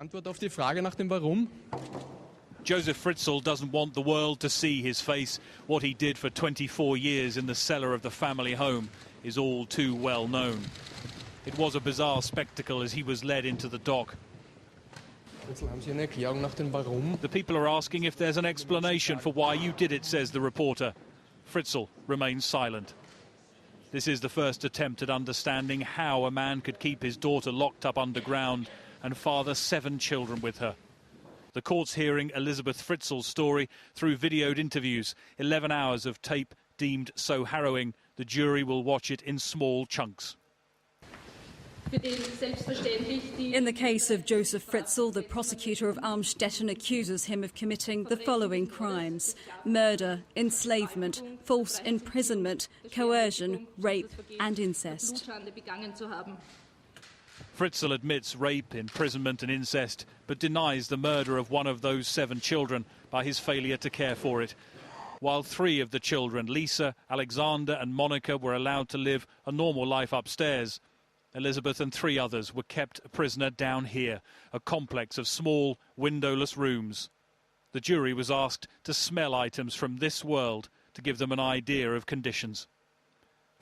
Antwort auf die Frage nach dem Warum. Joseph Fриtzl doesn't want the world to see his face. What he did for 24 years in the cellar of the family home is all too well known. It was a bizarre spectacle as he was led into the dock. The people are asking if there's an explanation for why you did it, says the reporter. Fриtzl remains silent. This is the first attempt at understanding how a man could keep his daughter locked up underground and father 7 children with her. The court's hearing Elizabeth Fritzl's story through videoed interviews. 11 hours of tape deemed so harrowing, the jury will watch it in small chunks. In the case of Joseph Fриtzl, the prosecutor of Amstetten accuses him of committing the following crimes: murder, enslavement, false imprisonment, coercion, rape and incest. Fриtzl admits rape, imprisonment and incest, but denies the murder of one of those 7 children by his failure to care for it. While 3 of the children, Lisa, Alexander and Monica, were allowed to live a normal life upstairs, Elizabeth and 3 others were kept a prisoner down here, a complex of small, windowless rooms. The jury was asked to smell items from this world to give them an idea of conditions.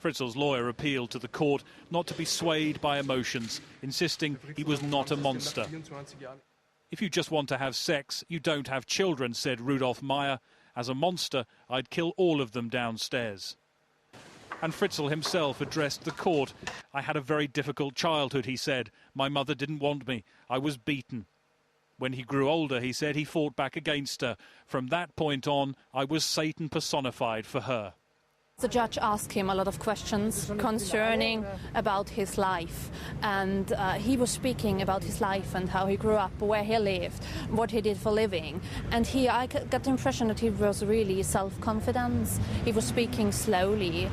Fritzl's lawyer appealed to the court not to be swayed by emotions, insisting he was not a monster. If you just want to have sex, you don't have children, said Rudolf Meyer. As a monster, I'd kill all of them downstairs. And Fриtzl himself addressed the court. I had a very difficult childhood, he said. My mother didn't want me. I was beaten. When he grew older, he said, he fought back against her. From that point on, I was Satan personified for her. The judge asked him a lot of questions concerning about his life, and he was speaking about his life and how he grew up, where he lived, what he did for living. And I got the impression that he was really self-confident. He was speaking slowly.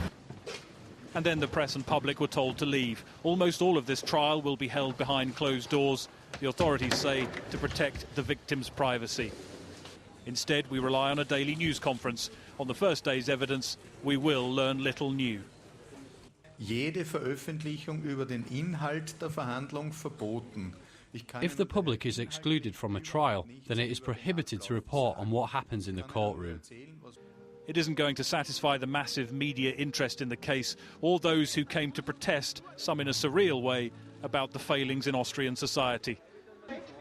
And then the press and public were told to leave. Almost all of this trial will be held behind closed doors, the authorities say, to protect the victim's privacy. Instead, we rely on a daily news conference. On the first day's evidence, we will learn little new. Jede Veröffentlichung über den Inhalt der Verhandlung verboten. If the public is excluded from a trial, then it is prohibited to report on what happens in the courtroom. It isn't going to satisfy the massive media interest in the case, or those who came to protest, some in a surreal way, about the failings in Austrian society.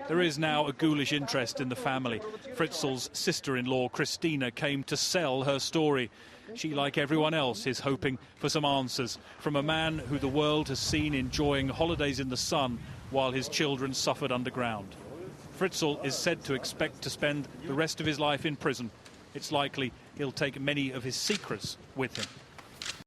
There is now a ghoulish interest in the family. Fritzl's sister-in-law, Christina, came to sell her story. She, like everyone else, is hoping for some answers from a man who the world has seen enjoying holidays in the sun while his children suffered underground. Fриtzl is said to expect to spend the rest of his life in prison. It's likely he'll take many of his secrets with him.